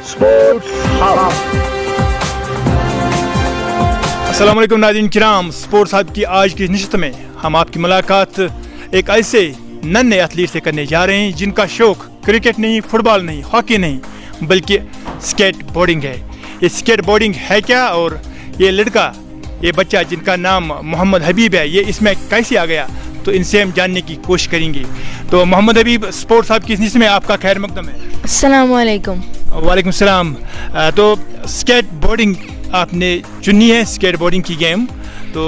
Sports Hub. अस्सलाम वालेकुम नाज़रीन किराम, स्पोर्ट्स हब की आज की नशिस्त में हम आपकी मुलाकात एक ऐसे नन्हे एथलीट से करने जा रहे हैं जिनका शौक़ क्रिकेट नहीं, फुटबॉल नहीं, हॉकी नहीं, बल्कि स्केट बोर्डिंग है। ये स्केट बोर्डिंग है क्या, और ये लड़का, ये बच्चा जिनका नाम मोहम्मद हबीब है, ये इसमें कैसे आ गया, तो इनसे हम जानने की कोशिश करेंगे। तो मोहम्मद हबीब, स्पोर्ट्स हब की नशिस्त में आपका खैर मकदम है। अस्सलाम वालेकुम। वालेकुम सलाम। तो स्केट बोर्डिंग आपने चुनी है, स्केट बोर्डिंग की गेम। तो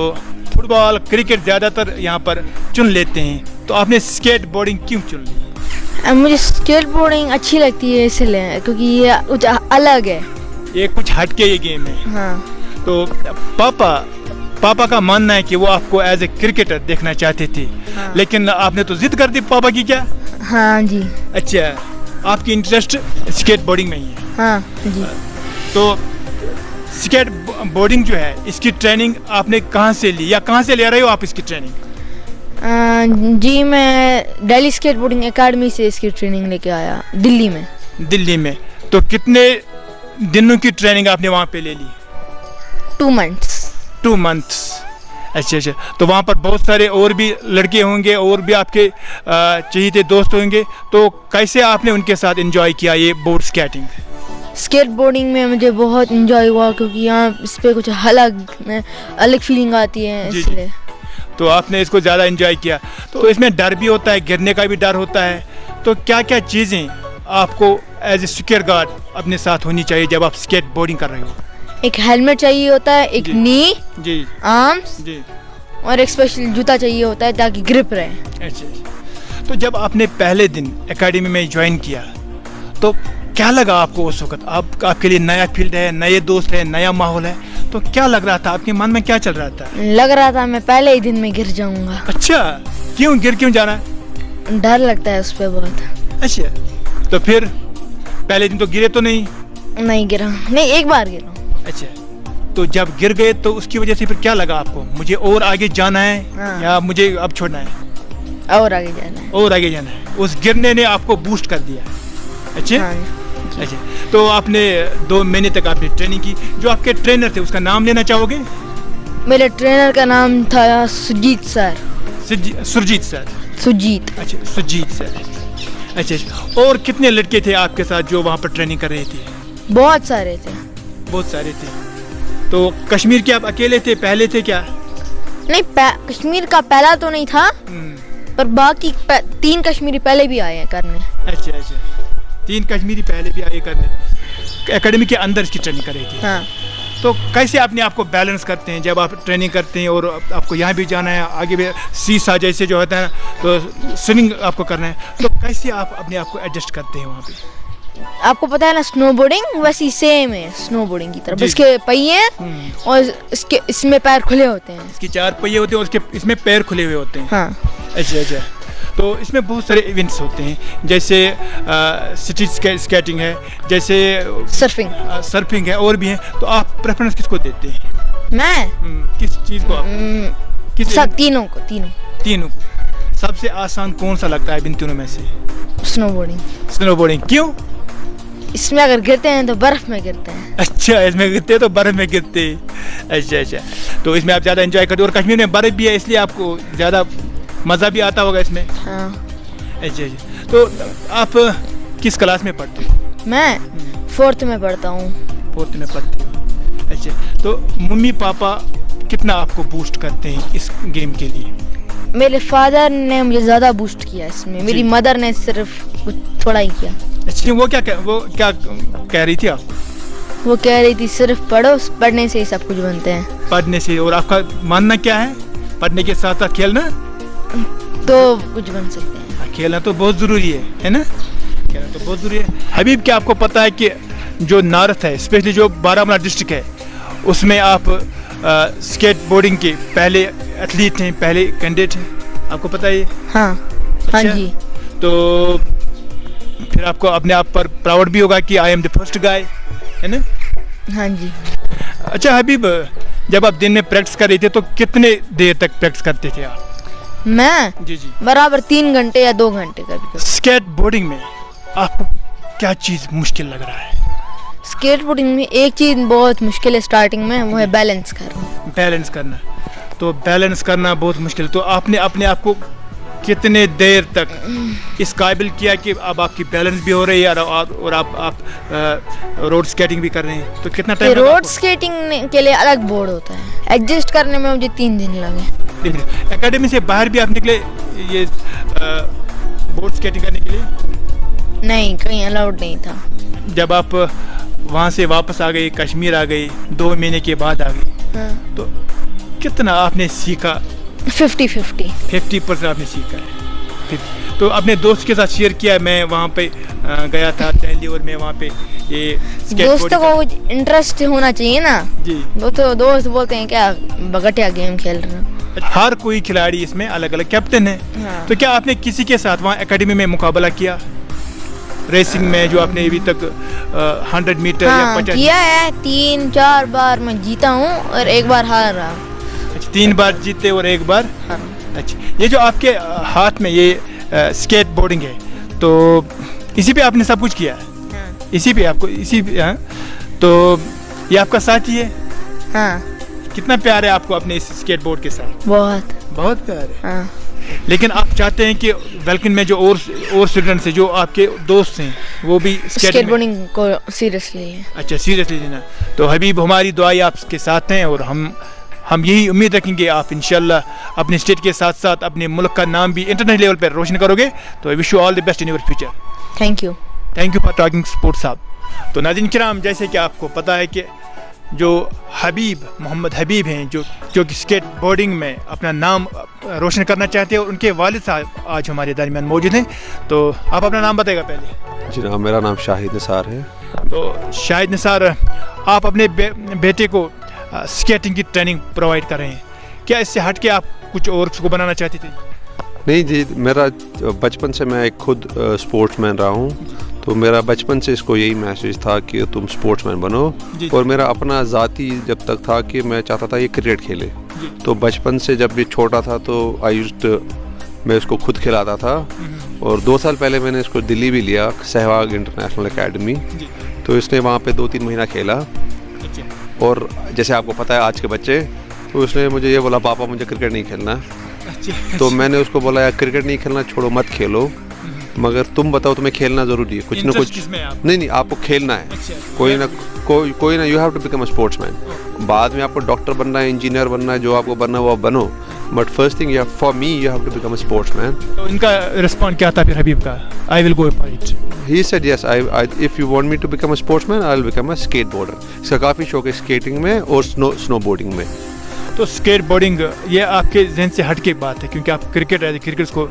फुटबॉल, क्रिकेट ज़्यादातर यहाँ पर चुन लेते हैं, तो आपने स्केट बोर्डिंग क्यों चुन ली? मुझे स्केट बोर्डिंग अच्छी लगती है इसलिए, क्योंकि ये कुछ अलग है। ये कुछ हटके ये गेम है। हाँ। तो पापा का मानना है कि वो आपको एज ए क्रिकेटर देखना चाहते थे। हाँ। लेकिन आपने तो जिद कर दी पापा की, क्या? हाँ जी। अच्छा, आपकी इंटरेस्ट स्केट बोर्डिंग में ही है? हाँ जी। तो स्केट बोर्डिंग जो है, इसकी ट्रेनिंग आपने कहाँ से ली, या कहाँ से ले रहे हो आप इसकी ट्रेनिंग? जी मैं दिल्ली स्केट बोर्डिंग एकेडमी से इसकी ट्रेनिंग लेके आया, दिल्ली में। दिल्ली में। तो कितने दिनों की ट्रेनिंग आपने वहाँ पे ले ली? 2 months। 2 months। अच्छा। तो वहाँ पर बहुत सारे और भी लड़के होंगे, और भी आपके चहीते दोस्त होंगे, तो कैसे आपने उनके साथ एंजॉय किया ये बोर्ड स्केटिंग? स्केट बोर्डिंग में मुझे बहुत एंजॉय हुआ, क्योंकि यहाँ इस पर कुछ अलग फीलिंग आती है, इसलिए। तो आपने इसको ज़्यादा एंजॉय किया। तो इसमें डर भी होता है, गिरने का भी डर होता है, तो क्या क्या चीज़ें आपको एज ए सिक्योर गार्ड अपने साथ होनी चाहिए जब आप स्केट बोर्डिंग कर रहे हो? एक हेलमेट चाहिए होता है, एक नी जी, आर्म्स जी, और एक स्पेशल जूता चाहिए होता है ताकि ग्रिप रहे। अच्छा। तो जब आपने पहले दिन एकेडमी में ज्वाइन किया, तो क्या लगा आपको उस वक्त? आपके लिए नया फील्ड है, नए दोस्त है, नया माहौल है, तो क्या लग रहा था, आपके मन में क्या चल रहा था? लग रहा था मैं पहले ही दिन में गिर जाऊंगा। अच्छा, क्यों जाना? डर लगता है उस पे बहुत। अच्छा। तो फिर पहले दिन तो गिरे तो नहीं? नहीं गिरा, नहीं, एक बार गिरा। अच्छा। तो जब गिर गए तो उसकी वजह से फिर क्या लगा आपको, मुझे और आगे जाना है? हाँ। या मुझे अब छोड़ना है? और आगे जाना है। और आगे जाना है। उस गिरने ने आपको बूस्ट कर दिया? अच्छा। हाँ। अच्छा। तो आपने 2 महीने तक आपने ट्रेनिंग की। जो आपके ट्रेनर थे उसका नाम लेना चाहोगे? मेरे ट्रेनर का नाम था सुजीत सर। सुरजीत सर। सुजीत। अच्छा, सुजीत सर। अच्छा। और कितने लड़के थे आपके साथ जो वहाँ पर ट्रेनिंग कर रहे थे? बहुत सारे थे। बहुत सारे थे। तो कश्मीर के आप अकेले थे, पहले थे क्या? नहीं, कश्मीर का पहला तो नहीं था, पर बाकी 3 कश्मीरी पहले भी आए हैं करने। अच्छा। 3 कश्मीरी पहले भी आए करने, एकेडमी के अंदर इसकी ट्रेनिंग कर रहे थे। हाँ। तो कैसे अपने आप को बैलेंस करते हैं जब आप ट्रेनिंग करते हैं और आपको यहाँ भी जाना है, आगे भी सीसा जैसे जो होता है ना, तो स्विमिंग आपको करना है, तो कैसे आप अपने आप को एडजस्ट करते हैं वहाँ पे? आपको पता है ना, स्नो बोर्डिंग वैसी सेम है स्नो बोर्डिंग की तरफ। जी। इसके पहिए और इसमें पैर खुले होते हैं। इसके 4 पहिए होते हैं और इसमें पैर खुले हुए होते हैं। हाँ। अच्छा। तो इसमें बहुत सारे इवेंट्स होते हैं, जैसे स्ट्रीट स्केटिंग है, जैसे सर्फिंग है, और भी हैं। तो आप प्रेफरेंस किसको देते हैं? मैं किस चीज़ को आप? तीनों तीनों को। सबसे आसान कौन सा लगता है इन तीनों में से? Snow boarding. क्यों? इसमें अगर गिरते हैं तो बर्फ में गिरते हैं। अच्छा, इसमें गिरते हैं तो बर्फ में गिरते हैं। अच्छा। तो इसमें आप ज़्यादा एंजॉय करते हो, और कश्मीर में बर्फ भी है, इसलिए आपको ज़्यादा मज़ा भी आता होगा इसमें। हाँ। अच्छा। तो आप किस क्लास में पढ़ते हो? मैं 4th में पढ़ता हूँ। 4th में पढ़ते हो। अच्छा। तो मम्मी पापा कितना आपको बूस्ट करते हैं इस गेम के लिए? मेरे फादर ने मुझे ज़्यादा बूस्ट किया इसमें, मेरी मदर ने सिर्फ कुछ थोड़ा ही किया। अच्छा। वो क्या कह रही थी आप? वो कह रही थी सिर्फ पढ़ो, पढ़ने से ही सब कुछ बनते हैं। पढ़ने से। और आपका मानना क्या है, पढ़ने के साथ साथ खेलना तो कुछ बन सकते हैं? खेलना तो बहुत ज़रूरी है ना? खेलना तो बहुत ज़रूरी है। हबीब, क्या आपको पता है कि जो नॉर्थ है, स्पेशली जो बारामूला डिस्ट्रिक्ट है, उसमें आप स्केट बोर्डिंग के पहले एथलीट हैं, पहले कैंडिडेट हैं, आपको पता है? हाँ। अच्छा? हाँ जी। तो फिर आपको अपने आप पर प्राउड भी होगा कि I am the first guy, है ना? हाँ जी। अच्छा हबीब, जब आप दिन में प्रैक्टिस कर रहे थे तो कितने देर तक प्रैक्टिस करते थे आप? मैं जी बराबर 3 घंटे या 2 घंटे कभी। स्केट बोर्डिंग में आपको क्या चीज़ मुश्किल लग रहा है? स्केट बोर्डिंग में एक चीज़ बहुत मुश्किल है स्टार्टिंग में, वो है बैलेंस करना। बैलेंस करना, तो बैलेंस करना बहुत मुश्किल। तो आपने अपने आप को कितने देर तक इस काबिल किया कि अब आपकी बैलेंस भी हो रही है और आप रोड स्केटिंग भी कर रहे हैं, तो कितना टाइम? रोड स्केटिंग के लिए अलग बोर्ड होता है, एडजस्ट करने में मुझे 3 दिन लगे। एकेडमी से बाहर भी आप निकले ये बोर्ड स्केटिंग करने के लिए? नहीं, कहीं अलाउड नहीं था। जब आप वहाँ से वापस आ गए, कश्मीर आ गए, 2 महीने के बाद आ गए, हाँ। तो कितना आपने सीखा? 50-50 50% आपने सीखा है। तो अपने दोस्त के साथ शेयर किया, मैं वहाँ पे गया था दिल्ली और मैं वहाँ पे ये दोस्तों को इंटरेस्ट होना चाहिए ना जी। दोस्त बोलते हैं क्या बगटिया गेम खेल रहे हो। हर कोई खिलाड़ी इसमें अलग अलग कैप्टन है। हाँ। तो क्या आपने किसी के साथ वहाँ एकेडमी में मुकाबला किया रेसिंग में, जो आपने अभी तक 100 मीटर या हाँ, 50? किया है, 3-4 बार मैं जीता हूँ और 1 बार हार रहा हूँ। अच्छा, 3 बार जीते और 1 बार? हाँ। अच्छा, ये जो आपके हाथ में ये स्केट बोर्डिंग है, तो इसी पे आपने सब कुछ किया है? हाँ। इसी पे आपको हाँ? तो ये आपका साथी है? हाँ। कितना प्यार है आपको अपने इस स्केट बोर्ड के साथ? बहुत प्यार है। हाँ। लेकिन आप चाहते हैं कि वेलकिन में जो और स्टूडेंट्स हैं, जो आपके दोस्त हैं, वो भी स्केट बोर्डिंग को सीरियसली है। अच्छा, सीरियसली लेना। तो हबीब, हमारी दुआएं आपके साथ हैं और हम यही उम्मीद रखेंगे आप इंशाल्लाह अपने स्टेट के साथ साथ अपने मुल्क का नाम भी इंटरनेशनल लेवल पर रोशन करोगे। तो I wish you all the best in your future. Thank you for talking sports साहब। तो नाज़रीन किराम, जैसे कि आपको पता है कि जो मोहम्मद हबीब हैं, जो कि स्केट बोर्डिंग में अपना नाम रोशन करना चाहते हैं, और उनके वालिद साहब आज हमारे दरमियान मौजूद हैं। तो आप अपना नाम बताएगा पहले? जी नाम, मेरा नाम शाहिद निसार है। तो शाहिद निसार, आप अपने बेटे को स्केटिंग की ट्रेनिंग प्रोवाइड कर रहे हैं, क्या इससे हट के आप कुछ और उसको बनाना चाहते थे? नहीं जी, मेरा बचपन से मैं खुद स्पोर्ट्समैन रहा हूँ, तो मेरा बचपन से इसको यही मैसेज था कि तुम स्पोर्ट्समैन बनो। और मेरा अपना ज़ाती जब तक था कि मैं चाहता था ये क्रिकेट खेले। तो बचपन से जब ये छोटा था तो मैं इसको खुद खिलाता था, और 2 साल पहले मैंने इसको दिल्ली भी लिया, सहवाग इंटरनेशनल एकेडमी। तो इसने वहाँ पे 2-3 महीना खेला, और जैसे आपको पता है आज के बच्चे, तो उसने मुझे ये बोला, पापा मुझे क्रिकेट नहीं खेलना। तो मैंने उसको बोला, यार क्रिकेट नहीं खेलना छोड़ो, मत खेलो, मगर तुम बताओ तुम्हें खेलना ज़रूरी है, कुछ ना कुछ। नहीं, आपको खेलना है। कोई ना, you have to become a sportsman. बाद में आपको डॉक्टर बनना है, इंजीनियर बनना है, जो आपको बनना है वो आप बनो, but first thing for me you have to become a sportsman. तो इनका रिस्पॉन्स क्या था फिर हबीब का? I will go for it. He said yes, if you want me to become a sportsman, I'll become a skateboarder. इसका काफ़ी शौक है स्केटिंग में और स्नोबोर्डिंग में। तो स्केट बोर्डिंग ये आपके जहन से हट के बात है, क्योंकि आप क्रिकेट को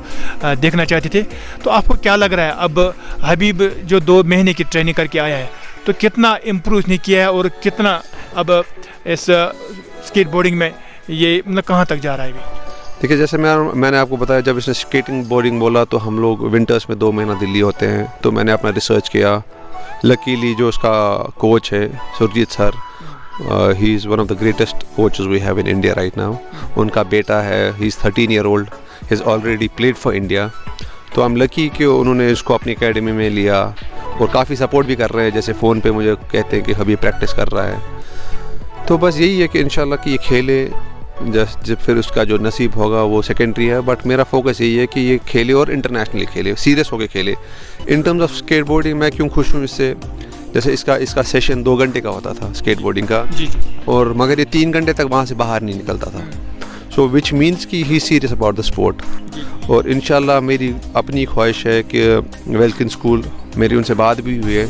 देखना चाहते थे। तो आपको क्या लग रहा है, अब हबीब जो 2 महीने की ट्रेनिंग करके आया है, तो कितना इम्प्रूव इसने किया है और कितना अब इस स्केट बोर्डिंग में ये मतलब कहाँ तक जा रहा है? देखिए, जैसे मैंने आपको बताया, जब इसने स्केटिंग बोर्डिंग बोला तो हम लोग विंटर्स में 2 महीना दिल्ली होते हैं, तो मैंने अपना रिसर्च किया। लकीली जो उसका कोच है Surjit sir, he is one of the greatest coaches we have in India right now. उनका बेटा है, he is 13 year old, he is already played for India. तो आई एम लकी कि उन्होंने इसको अपनी एकेडमी में लिया, और काफ़ी सपोर्ट भी कर रहे हैं। जैसे फ़ोन पे मुझे कहते हैं कि अभी प्रैक्टिस कर रहा है। तो बस यही है कि इंशाल्लाह कि ये खेले, जब फिर उसका जो नसीब होगा वो सेकेंडरी है, बट मेरा फोकस यही है कि ये खेले और इंटरनेशनली खेले, सीरियस होके खेले। In terms of skateboarding मैं क्यों खुश हूँ इससे, जैसे इसका सेशन 2 घंटे का होता था स्केट बोर्डिंग का, और मगर ये 3 घंटे तक वहाँ से बाहर नहीं निकलता था। सो विच मीन्स कि he serious about the sport. और इंशाल्लाह मेरी अपनी ख्वाहिश है कि वेलकिन स्कूल, मेरी उनसे बात भी हुई है,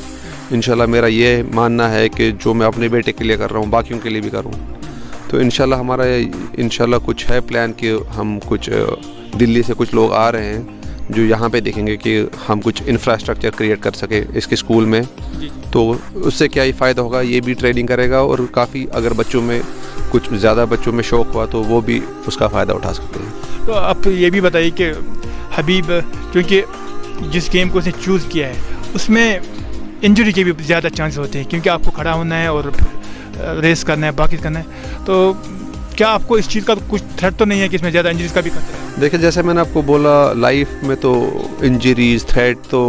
इंशाल्लाह मेरा ये मानना है कि जो मैं अपने बेटे के लिए कर रहा हूँ बाकियों के लिए भी करूँ। तो इंशाल्लाह हमारा इंशाल्लाह कुछ है प्लान कि हम कुछ दिल्ली से कुछ लोग आ रहे हैं जो यहाँ पे देखेंगे कि हम कुछ इंफ्रास्ट्रक्चर क्रिएट कर सके इसके स्कूल में। तो उससे क्या ही फ़ायदा होगा, ये भी ट्रेनिंग करेगा, और काफ़ी अगर बच्चों में कुछ ज़्यादा बच्चों में शौक़ हुआ तो वो भी उसका फ़ायदा उठा सकते हैं। तो आप ये भी बताइए कि हबीब, क्योंकि जिस गेम को उसने चूज़ किया है उसमें इंजरी के भी ज़्यादा चांस होते हैं, क्योंकि आपको खड़ा होना है और रेस करना है, बाकी करना है। तो क्या आपको इस चीज़ का कुछ थ्रेट तो नहीं है कि इसमें ज़्यादा इंजरीज का भी खतरा है? देखिए जैसे मैंने आपको बोला, लाइफ में तो इंजरीज थ्रेट तो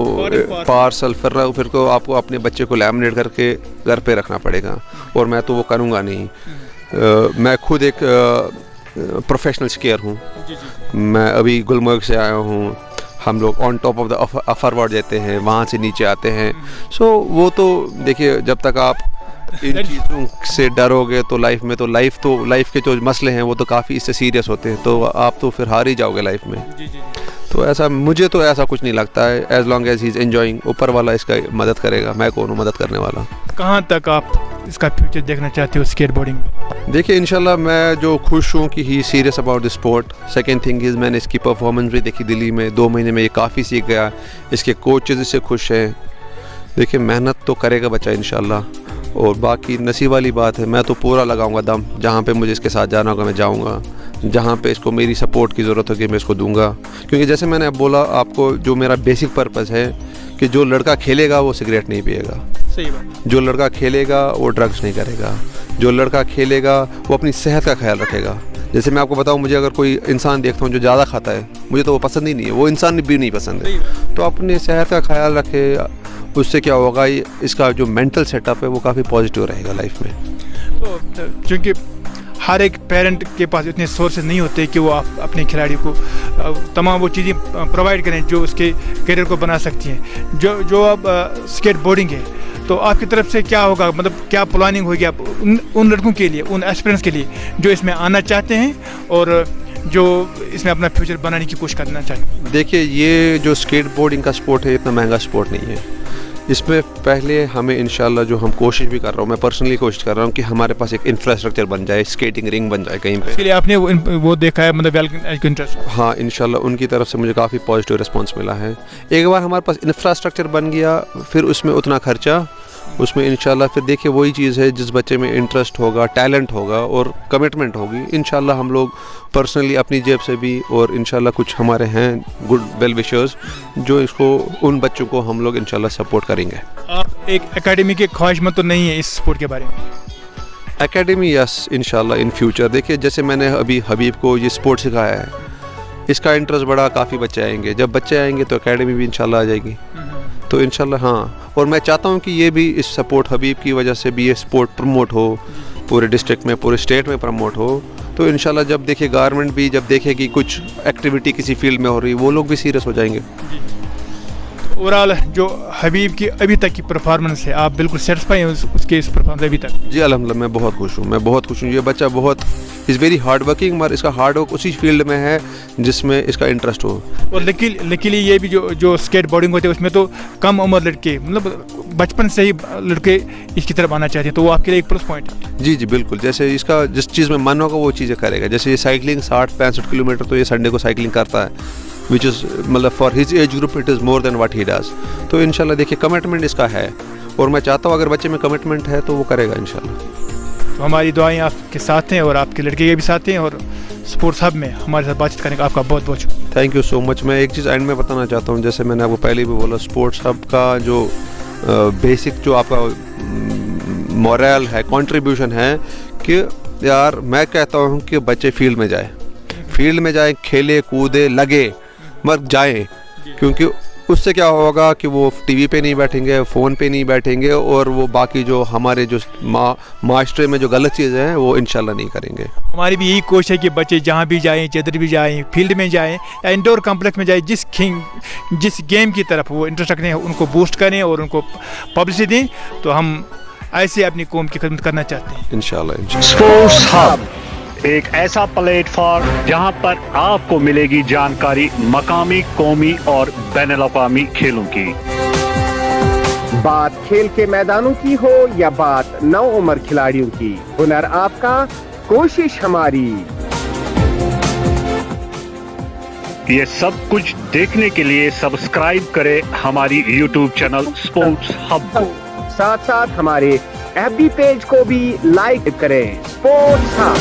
पार्सल फिर तो आपको अपने बच्चे को लैमिनेट करके घर पे रखना पड़ेगा, और मैं तो वो करूँगा नहीं। मैं खुद एक प्रोफेशनल स्कीयर हूँ। मैं अभी गुलमर्ग से आया हूँ, हम लोग on top of the offer ward जाते हैं, वहाँ से नीचे आते हैं। सो वो तो देखिए, जब तक आप इन चीज़ों से डरोगे तो लाइफ के जो मसले हैं वो तो काफ़ी इससे सीरियस होते हैं, तो आप तो फिर हार ही जाओगे लाइफ में। तो ऐसा मुझे तो ऐसा कुछ नहीं लगता है। As long as he is enjoying, ऊपर वाला इसका मदद करेगा, मैं कौन हूँ मदद करने वाला। कहाँ तक आप इसका फ्यूचर देखना चाहते हो स्केट बोर्डिंग? देखिए इंशाल्लाह मैं जो खुश हूँ कि he serious about the sport. Second thing is मैंने इसकी परफॉर्मेंस भी देखी दिल्ली में, 2 महीने में ये काफ़ी सीख गया। इसके कोचेज़ इससे खुश हैं। देखिए मेहनत तो करेगा बच्चा इंशाल्लाह, और बाकी नसीब वाली बात है। मैं तो पूरा लगाऊंगा दम, जहाँ पे मुझे इसके साथ जाना होगा मैं जाऊँगा, जहाँ पे इसको मेरी सपोर्ट की ज़रूरत होगी मैं इसको दूंगा। क्योंकि जैसे मैंने अब बोला आपको, जो मेरा बेसिक पर्पज़ है कि जो लड़का खेलेगा वो सिगरेट नहीं पिएगा, सही बात। जो लड़का खेलेगा वो ड्रग्स नहीं करेगा, जो लड़का खेलेगा वो अपनी सेहत का ख्याल रखेगा। जैसे मैं आपको बताऊं, मुझे अगर कोई इंसान देखता हूं जो ज़्यादा खाता है, मुझे तो वो पसंद ही नहीं है, वो इंसान भी नहीं पसंद है। तो अपनी सेहत का ख्याल रखे, उससे क्या होगा, इसका जो मेंटल सेटअप है वो काफ़ी पॉजिटिव रहेगा लाइफ में। तो क्योंकि हर एक पेरेंट के पास इतने सोर्सेज नहीं होते कि वो अपने खिलाड़ी को तमाम वो चीज़ें प्रोवाइड करें जो उसके करियर को बना सकती हैं। जो अब स्केट बोर्डिंग है, तो आपकी तरफ से क्या होगा, मतलब क्या प्लानिंग होगी आप उन लड़कों के लिए, उन एस्पिरेंट्स के लिए जो इसमें आना चाहते हैं और जो इसमें अपना फ्यूचर बनाने की कोशिश करना चाहते हैं? देखिए ये जो स्केट बोर्डिंग का स्पोर्ट है, इतना महंगा स्पोर्ट नहीं है। इसमें पहले हमें इंशाल्लाह, जो हम कोशिश भी कर रहा हूँ, मैं पर्सनली कोशिश कर रहा हूँ कि हमारे पास एक इंफ्रास्ट्रक्चर बन जाए, स्केटिंग रिंग बन जाए कहीं पे। इसके लिए आपने वो देखा है, मतलब इंटरेस्ट? हाँ इंशाल्लाह उनकी तरफ से मुझे काफ़ी पॉजिटिव रिस्पांस मिला है। एक बार हमारे पास इंफ्रास्ट्रक्चर बन गया, फिर उसमें उतना खर्चा, उसमें इंशाल्लाह फिर देखिए वही चीज़ है, जिस बच्चे में इंटरेस्ट होगा, टैलेंट होगा और कमिटमेंट होगी, इंशाल्लाह हम लोग पर्सनली अपनी जेब से भी, और इंशाल्लाह कुछ हमारे हैं गुड वेल विशर्स जो इसको, उन बच्चों को हम लोग इंशाल्लाह सपोर्ट करेंगे। आप एक एकेडमी के ख्वाहिशमंद तो नहीं है इस स्पोर्ट के बारे में? एकेडमी यस इंशाल्लाह इन फ्यूचर। देखिए जैसे मैंने अभी हबीब को ये स्पोर्ट सिखाया है, इसका इंटरेस्ट बड़ा, काफ़ी बच्चे आएंगे। जब बच्चे आएंगे तो एकेडमी भी इंशाल्लाह आ जाएगी, तो इंशाल्लाह हाँ। और मैं चाहता हूँ कि ये भी, इस सपोर्ट हबीब की वजह से भी ये स्पोर्ट प्रमोट हो, पूरे डिस्ट्रिक्ट में, पूरे स्टेट में प्रमोट हो। तो इंशाल्लाह जब देखिए गवर्नमेंट भी जब देखे कि कुछ एक्टिविटी किसी फील्ड में हो रही, वो लोग भी सीरियस हो जाएंगे। ओवरऑल जो हबीब की अभी तक की परफॉर्मेंस है, आप बिल्कुल सेटिस्फाई हैं उसके इस परफॉर्मेंस अभी तक? जी अल्हम्दुलिल्लाह मैं बहुत खुश हूँ, मैं बहुत खुश हूँ। ये बच्चा बहुत इज़ वेरी हार्ड वर्किंग, मगर इसका हार्ड वर्क उसी फील्ड में है जिसमें इसका इंटरेस्ट हो। और लेकिन ये भी जो स्केट बोर्डिंग होते हैं उसमें तो कम उम्र लड़के, मतलब बचपन से ही लड़के इसकी तरफ आना चाहते हैं, तो वो आपके लिए एक प्लस पॉइंट है। जी बिल्कुल, जैसे इसका जिस चीज़ में मन होगा वो चीज़ें करेगा। जैसे ये साइकिलिंग 60-65 किलोमीटर तो ये संडे को साइकिलिंग करता है, विच इज़ मतलब for his age group it is more than what he does. तो इंशाल्लाह देखिए कमिटमेंट इसका है, और मैं चाहता हूँ अगर बच्चे में कमिटमेंट है तो वो करेगा इंशाल्लाह। तो हमारी दुआएं आपके साथ हैं और आपके लड़के के भी साथ हैं, और स्पोर्ट्स हब में हमारे साथ बातचीत करने का आपका बहुत बहुत शुक्रिया। Thank you so much. मैं एक चीज़ एंड में बताना चाहता हूँ, जैसे मैंने आपको पहले भी बोला, स्पोर्ट्स हब का जो बेसिक जो आपका मोरल है, कंट्रीब्यूशन है, कि यार मैं कहता हूँ कि बच्चे फील्ड में जाए, खेले कूदे लगे, मत जाएं, क्योंकि उससे क्या होगा कि वो टीवी पे नहीं बैठेंगे, फ़ोन पे नहीं बैठेंगे, और वो बाकी जो हमारे जो माशरे में जो गलत चीज़ें हैं वो इंशाल्लाह नहीं करेंगे। हमारी भी यही कोशिश है कि बच्चे जहाँ भी जाएं, जिधर भी जाएं, फील्ड में जाएं या इंडोर कॉम्प्लेक्स में जाएं, जिस गेम की तरफ वो इंटरेस्ट रखते हैं उनको बूस्ट करें और उनको पब्लिसिटी दें। तो हम ऐसे अपनी कौम की खिदमत करना चाहते हैं इंशाल्लाह। स्पोर्ट्स हब एक ऐसा प्लेटफॉर्म जहां पर आपको मिलेगी जानकारी मकामी, कौमी और बैनुल-अक़वामी खेलों की। बात खेल के मैदानों की हो या बात नौ उम्र खिलाड़ियों की, हुनर आपका, कोशिश हमारी। ये सब कुछ देखने के लिए सब्सक्राइब करें हमारी YouTube चैनल स्पोर्ट्स हब को। साथ साथ हमारे FB पेज को भी लाइक करें। Sports hub.